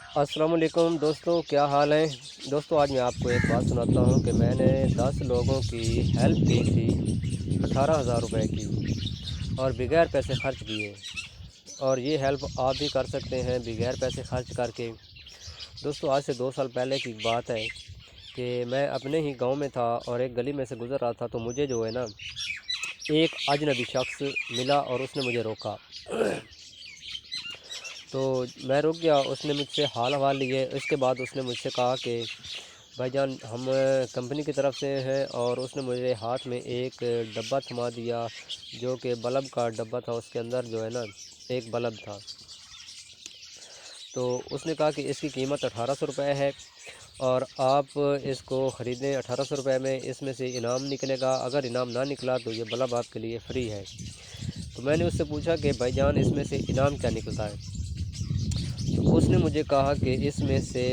السلام علیکم دوستو، کیا حال ہے دوستو؟ آج میں آپ کو ایک بات سناتا ہوں کہ میں نے 10 لوگوں کی ہیلپ کی تھی 18,000 روپے کی، اور بغیر پیسے خرچ کیے، اور یہ ہیلپ آپ بھی کر سکتے ہیں بغیر پیسے خرچ کر کے۔ دوستو، آج سے 2 سال پہلے کی بات ہے کہ میں اپنے ہی گاؤں میں تھا اور ایک گلی میں سے گزر رہا تھا، تو مجھے جو ہے نا ایک اجنبی شخص ملا اور اس نے مجھے روکا۔ تو میں رک گیا، اس نے مجھ سے حال حوال لیے۔ اس کے بعد اس نے مجھ سے کہا کہ بھائی جان، ہم کمپنی کی طرف سے ہیں، اور اس نے مجھے ہاتھ میں ایک ڈبہ تھما دیا جو کہ بلب کا ڈبہ تھا، اس کے اندر جو ہے نا ایک بلب تھا۔ تو اس نے کہا کہ اس کی قیمت 1800 روپے ہے، اور آپ اس کو خریدیں 1800 روپے میں، اس میں سے انعام نکلے گا، اگر انعام نہ نکلا تو یہ بلب آپ کے لیے فری ہے۔ تو میں نے اس سے پوچھا کہ بھائی جان، اس میں سے انعام کیا نکلتا ہے؟ تو اس نے مجھے کہا کہ اس میں سے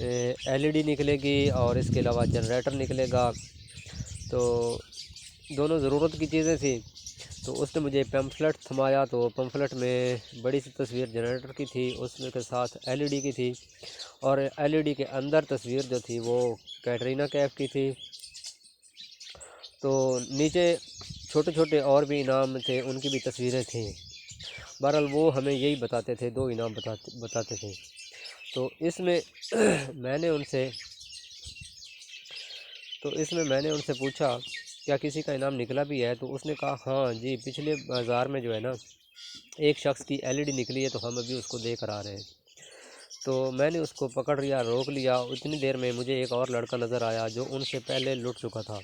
ایل ای ڈی نکلے گی، اور اس کے علاوہ جنریٹر نکلے گا۔ تو دونوں ضرورت کی چیزیں تھیں۔ تو اس نے مجھے پمفلٹ تھمایا، تو پمفلٹ میں بڑی سی تصویر جنریٹر کی تھی، اس میں کے ساتھ ایل ای ڈی کی تھی، اور ایل ای ڈی کے اندر تصویر جو تھی وہ کیٹرینہ کیف کی تھی۔ تو نیچے چھوٹے چھوٹے اور بھی انعام تھے، ان کی بھی تصویریں تھیں۔ بہرحال وہ ہمیں یہی بتاتے تھے، 2 انعام بتاتے تھے۔ تو اس میں میں نے ان سے پوچھا کیا کسی کا انعام نکلا بھی ہے؟ تو اس نے کہا ہاں جی، پچھلے بازار میں جو ہے نا ایک شخص کی ایل ای ڈی نکلی ہے، تو ہم ابھی اس کو دے کر آ رہے ہیں۔ تو میں نے اس کو پکڑ لیا، روک لیا۔ اتنی دیر میں مجھے ایک اور لڑکا نظر آیا جو ان سے پہلے لٹ چکا تھا۔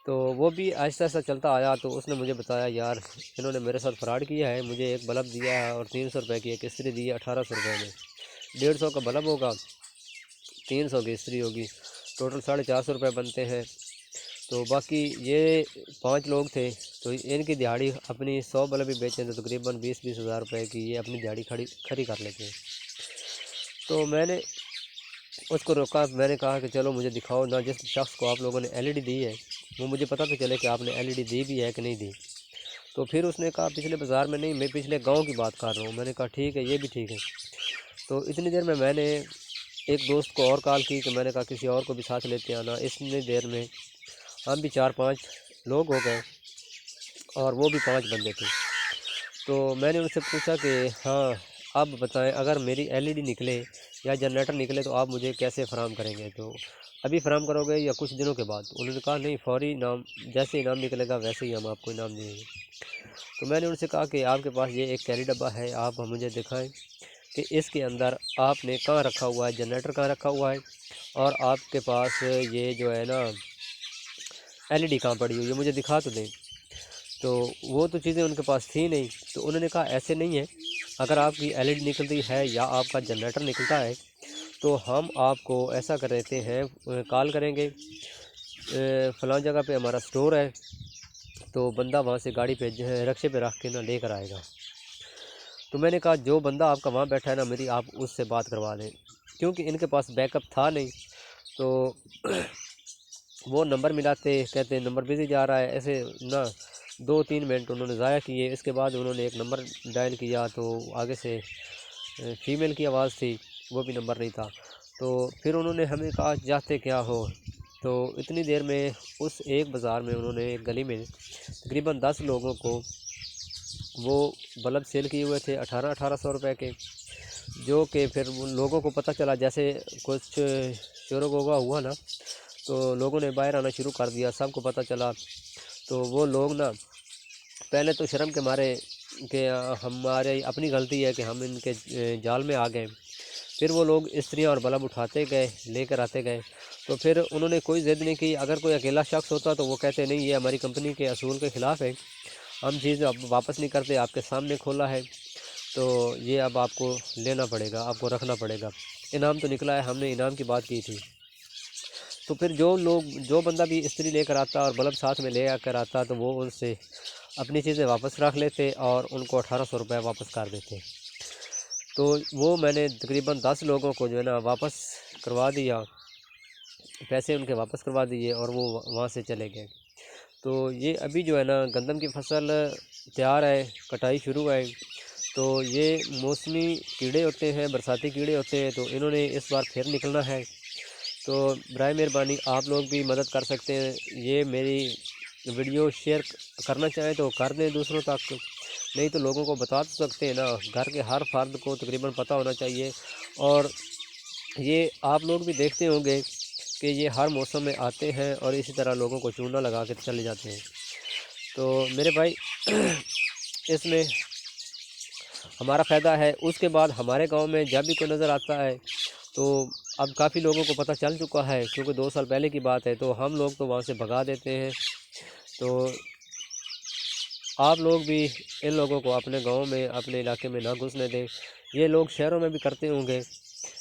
تو وہ بھی آہستہ آہستہ چلتا آیا، تو اس نے مجھے بتایا یار، انہوں نے میرے ساتھ فراڈ کیا ہے، مجھے ایک بلب دیا ہے اور 300 روپے کی ایک استری دی ہے 1800 روپے میں۔ 150 کا بلب ہوگا، 300 کی استری ہوگی، ٹوٹل 450 روپے بنتے ہیں۔ تو باقی یہ 5 لوگ تھے، تو ان کی دیہڑی اپنی 100 بلب بھی بیچیں تو تقریباً 20-20 ہزار روپے کی یہ اپنی دیہڑی کھڑی کر لیتے ہیں۔ تو میں نے اس کو روکا، میں نے کہا کہ چلو مجھے دکھاؤ نا، جس شخص کو آپ لوگوں نے ایل ای ڈی دی ہے وہ مجھے پتہ تو چلے کہ آپ نے ایل ای ڈی دی بھی ہے کہ نہیں دی۔ تو پھر اس نے کہا پچھلے بازار میں نہیں، میں پچھلے گاؤں کی بات کر رہا ہوں۔ میں نے کہا ٹھیک ہے، یہ بھی ٹھیک ہے۔ تو اتنی دیر میں نے ایک دوست کو اور کال کی کہ میں نے کہا کسی اور کو بھی ساتھ لیتے آنا۔ اتنی دیر میں ہم بھی 4-5 لوگ ہو گئے، اور وہ بھی 5 بندے تھے۔ تو میں نے ان سے پوچھا کہ ہاں اب بتائیں، اگر میری ایل ای ڈی نکلے یا جنریٹر نکلے تو آپ مجھے کیسے فراہم کریں گے؟ تو ابھی فراہم کرو گے یا کچھ دنوں کے بعد؟ انہوں نے کہا نہیں، فوری انعام، جیسے انعام نکلے گا ویسے ہی ہم آپ کو انعام دیں گے۔ تو میں نے ان سے کہا کہ آپ کے پاس یہ ایک کیری ڈبہ ہے، آپ مجھے دکھائیں کہ اس کے اندر آپ نے کہاں رکھا ہوا ہے، جنریٹر کہاں رکھا ہوا ہے، اور آپ کے پاس یہ جو ہے نا ایل ای ڈی کہاں پڑی ہوئی ہے، مجھے دکھا تو دیں۔ تو وہ تو چیزیں ان کے پاس تھی نہیں۔ تو انہوں نے کہا ایسے نہیں ہے، اگر آپ کی ایل ای ڈی نکلتی ہے یا آپ کا جنریٹر نکلتا ہے تو ہم آپ کو ایسا کر دیتے ہیں، کال کریں گے، فلاں جگہ پہ ہمارا سٹور ہے، تو بندہ وہاں سے گاڑی پہ رکشے پہ رکھ کے نہ لے کر آئے گا۔ تو میں نے کہا جو بندہ آپ کا وہاں بیٹھا ہے نا، میری آپ اس سے بات کروا دیں، کیونکہ ان کے پاس بیک اپ تھا نہیں۔ تو وہ نمبر ملاتے، کہتے ہیں نمبر بزی جا رہا ہے، ایسے نہ 2-3 منٹ انہوں نے ضائع کیے۔ اس کے بعد انہوں نے ایک نمبر ڈائل کیا، تو آگے سے فیمیل کی آواز تھی، وہ بھی نمبر نہیں تھا۔ تو پھر انہوں نے ہمیں کہا جاتے کیا ہو؟ تو اتنی دیر میں اس ایک بازار میں انہوں نے ایک گلی میں تقریباً 10 لوگوں کو وہ بلب سیل کیے ہوئے تھے 1800 روپے کے، جو کہ پھر ان لوگوں کو پتہ چلا، جیسے کچھ شور و غوغا ہوا نا، تو لوگوں نے باہر آنا شروع کر دیا، سب کو پتہ چلا۔ تو وہ لوگ نا پہلے تو شرم کے مارے کہ ہمارے اپنی غلطی ہے کہ ہم ان کے جال میں آ گئے، پھر وہ لوگ استریاں اور بلب اٹھاتے گئے، لے کر آتے گئے۔ تو پھر انہوں نے کوئی ضد نہیں کی، اگر کوئی اکیلا شخص ہوتا تو وہ کہتے نہیں، یہ ہماری کمپنی کے اصول کے خلاف ہے، ہم چیز اب واپس نہیں کرتے، آپ کے سامنے کھولا ہے تو یہ اب آپ کو لینا پڑے گا، آپ کو رکھنا پڑے گا۔ انعام تو نکلا ہے، ہم نے انعام کی بات کی تھی۔ تو پھر جو بندہ بھی استری لے کر آتا اور بلب ساتھ میں لے آ کر آتا، تو وہ ان سے اپنی چیزیں واپس رکھ لیتے اور ان کو 1800 روپے واپس کر دیتے۔ تو وہ میں نے تقریباً 10 لوگوں کو جو ہے نا واپس کروا دیا، پیسے ان کے واپس کروا دیے، اور وہ وہاں سے چلے گئے۔ تو یہ ابھی جو ہے نا گندم کی فصل تیار ہے، کٹائی شروع ہے۔ تو یہ موسمی کیڑے ہوتے ہیں، برساتی کیڑے ہوتے ہیں، تو انہوں نے اس بار پھر نکلنا ہے۔ تو برائے مہربانی آپ لوگ بھی مدد کر سکتے ہیں، یہ میری ویڈیو شیئر کرنا چاہیں تو کر دیں دوسروں تک، نہیں تو لوگوں کو بتا تو سکتے ہیں نا، گھر کے ہر فرد کو تقریباً پتہ ہونا چاہیے۔ اور یہ آپ لوگ بھی دیکھتے ہوں گے کہ یہ ہر موسم میں آتے ہیں اور اسی طرح لوگوں کو چونا لگا کے چلے جاتے ہیں۔ تو میرے بھائی اس میں ہمارا فائدہ ہے۔ اس کے بعد ہمارے گاؤں میں جب بھی کوئی نظر آتا ہے تو اب کافی لوگوں کو پتہ چل چکا ہے، کیونکہ 2 سال پہلے کی بات ہے، تو ہم لوگ تو وہاں سے بھگا دیتے ہیں۔ تو آپ لوگ بھی ان لوگوں کو اپنے گاؤں میں، اپنے علاقے میں نہ گھسنے دیں۔ یہ لوگ شہروں میں بھی کرتے ہوں گے،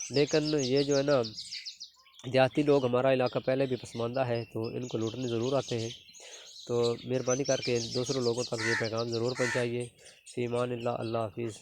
لیکن یہ جو ہے نا دیہاتی لوگ، ہمارا علاقہ پہلے بھی پسماندہ ہے، تو ان کو لوٹنے ضرور آتے ہیں۔ تو مہربانی کر کے دوسروں لوگوں تک یہ پیغام ضرور پہنچائیے۔ فی امان اللہ، اللہ حافظ۔